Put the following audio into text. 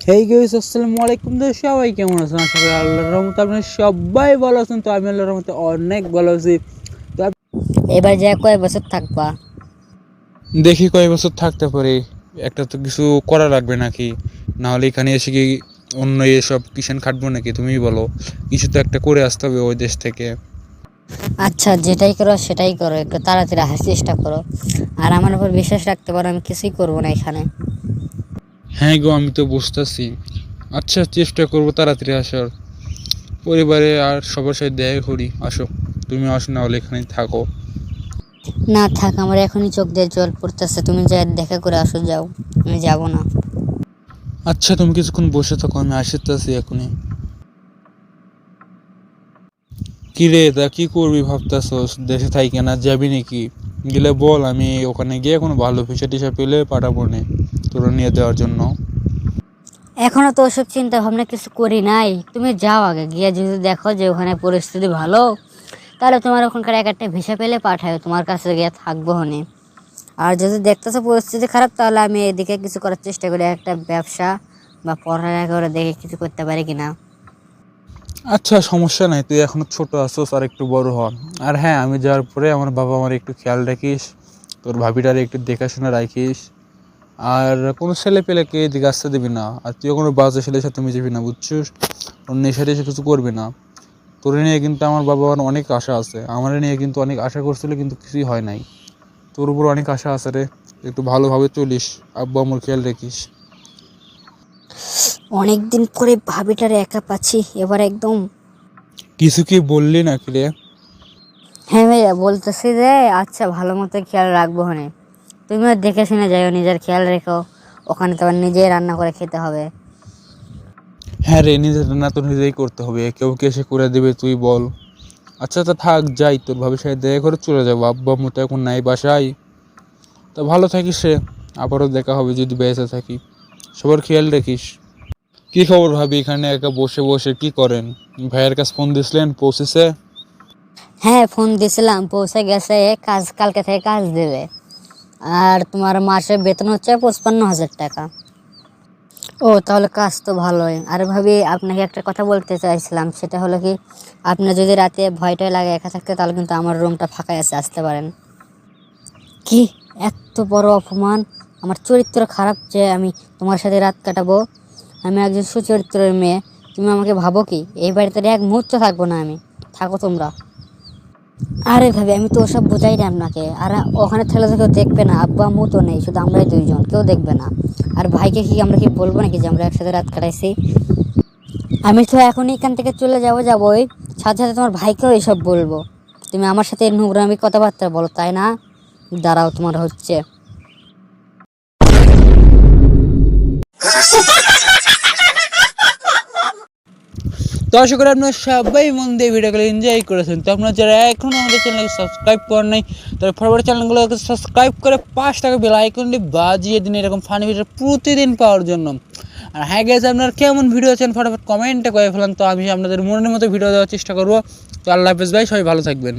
Hey guys, আসসালামু আলাইকুম। তো সবাই কেমন আছেন? আশা করি আল্লাহর রহমতে আপনারা সবাই ভালো আছেন। তো আমি আল্লাহর রহমতে অনেক ভালো আছি। তো এবার যা কয় বছর থাকবা? দেখি কয় বছর থাকতে পারি। একটা তো কিছু করা লাগবে নাকি? না হলে এখানে এসে কি অন্য এসব কিষান খাটবো নাকি? তুমিই বলো। কিছু তো একটা করে আসতে হবে ওই দেশ থেকে। আচ্ছা, যেটাই করো সেটাই করো, একটু তাড়াতাড়ি আসার চেষ্টা করো। আর আমার উপর বিশ্বাস রাখতে পারো, আমি কিছুই করবো না এখানে। হ্যাঁ গো, আমি তো বুঝতেছি। আচ্ছা, চেষ্টা করবো তাড়াতাড়ি আসার। পরিবারে আর সবার সাথে দেখা করি। আসো, তুমি আসো, না হলে এখানেই থাকো। না থাক, আমার এখনই চোখ দিয়ে জল পড়তেছে। তুমি যা দেখা করে আসো, যাও। আমি যাবো না। আচ্ছা, তুমি কিছুক্ষণ বসে থাকো, আমি আসতেছি এখনই। কি রে, তা কি করবি ভাবতেছস? দেশে থাকি না যাবি নাকি? গেলে বল, আমি ওখানে গিয়ে কোনো ভালো ভিসা টিসা পেলে পাঠাবো নে তোরা নিয়ে দেওয়ার জন্য। এখনো তো ওসব চিন্তা ভাবনা কিছু করি নাই। তুমি যাও আগে, গিয়ে যদি দেখো যে ওখানে পরিস্থিতি ভালো, তাহলে তোমার ওখানকার একটা ভিসা পেলে পাঠায়, তোমার কাছে গিয়ে থাকবো হনে। আর যদি দেখতেছো পরিস্থিতি খারাপ, তাহলে আমি এদিকে কিছু করার চেষ্টা করি, একটা ব্যবসা বা পড়ালেখা করে দেখে কিছু করতে পারি কিনা। আচ্ছা, সমস্যা নাই, তুই এখনো ছোট আছোস, আর একটু বড় হ। আর হ্যাঁ, আমি যাওয়ার পরে আমার বাবা আমার একটু খেয়াল রাখিস, তোর ভাবিটারে একটু দেখাশোনা রাখিস। আর কোনো ছেলে পেলেকে এদিকে আসতে দিবি না। আর তুইও কোনো বাজে ছেলের সাথে মিশবি না, বুঝছিস? অন্য সাথে এসে কিছু করবি না। তোর নিয়ে কিন্তু আমার বাবার অনেক আশা আছে, আমার নিয়ে কিন্তু অনেক আশা করছিল, কিন্তু কিছুই হয় নাই। তোর উপর অনেক আশা আছে রে। একটু ভালোভাবে চলিস, আব্বু আমার খেয়াল রাখিস। অনেকদিন পরে ভাবিটারে একা পাচ্ছি, এবার একদম। কিছু কি বললি নাকি রে? হ্যাঁ ভাইয়া, বলতেছি যে আচ্ছা, ভালো মতো খেয়াল রাখবো হনে। তুমিও দেখে শুনে যাইও, নিজের খেয়াল রেখো। ওখানে তো আবার নিজেই রান্না করে খেতে হবে। হ্যাঁ রে, নিজের রান্না তো নিজেই করতে হবে, কেউ কে এসে করে দেবে তুই বল? আচ্ছা, তা থাক, যাই, তোর ভাবির সাথে দেখা করে চলে যাবো। আব্বু আম্মু তো এখন নাই বাসায়। তা ভালো থাকিস রে, আবারও দেখা হবে যদি বেঁচে থাকি। সবার খেয়াল রাখিস। কি খবর ভাবি, এখানে একা বসে বসে কি করেন? ভাইয়ের কাছে ফোন দিছিলেন, পৌঁছেছে? হ্যাঁ, ফোন দিছিলাম, পৌঁছে গেছে। কাজ কালকে থেকে কাজ দেবে। আর তোমার মাসে বেতন হচ্ছে 55,000 টাকা। ও, তাহলে কাজ তো ভালোই। আর ভাবি, আপনাকে একটা কথা বলতে চাইছিলাম, সেটা হলো কি, আপনার যদি রাতে ভয়টাই লাগে একা থাকতে, তাহলে কিন্তু আমার রুমটা ফাঁকাই আছে, আসতে পারেন। কি এত বড় অপমান! আমার চরিত্র খারাপ যে আমি তোমার সাথে রাত কাটাবো? আমি একজন সুচরিত্রের মেয়ে, তুমি আমাকে ভাবো কি? এই বাড়িতে এক মুহূর্ত থাকবো না আমি। থাকো তোমরা। আরে ভাবি, আমি তো ওসব বোঝাই না আপনাকে। আর ওখানে ঠেলে তো কেউ দেখবে না, আব্বু আম্মু তো নেই, শুধু আমরাই দুইজন, কেউ দেখবে না। আর ভাইকে কি আমরা কি বলবো নাকি যে আমরা একসাথে রাত কাটাইছি? আমি তো এখনই এখান থেকে চলে যাবোই, সাথে সাথে তোমার ভাইকেও এইসব বলবো। তুমি আমার সাথে নোংরামি কথাবার্তা বলো, তাই না? দাঁড়াও, তোমার হচ্ছে। তো আশা করি আপনারা সবাই মন দিয়ে ভিডিওগুলো এনজয় করেছেন। তো আপনারা যারা এখনও আমাদের চ্যানেলকে সাবস্ক্রাইব করেন নাই, তারা ফরওয়ার্ড চ্যানেলগুলোকে সাবস্ক্রাইব করে 5 টাকা বেল আইকনটি বাজিয়ে দিন, এরকম ফানি ভিডিও প্রতিদিন পাওয়ার জন্য। আর হ্যাঁ গাইস, আপনারা কেমন ভিডিও চান ফটাফট কমেন্টে করে ফেলান, তো আমি আপনাদের মনের মতো ভিডিও দেওয়ার চেষ্টা করবো। তো আল্লাহ হাফেজ ভাই, সবাই ভালো থাকবেন।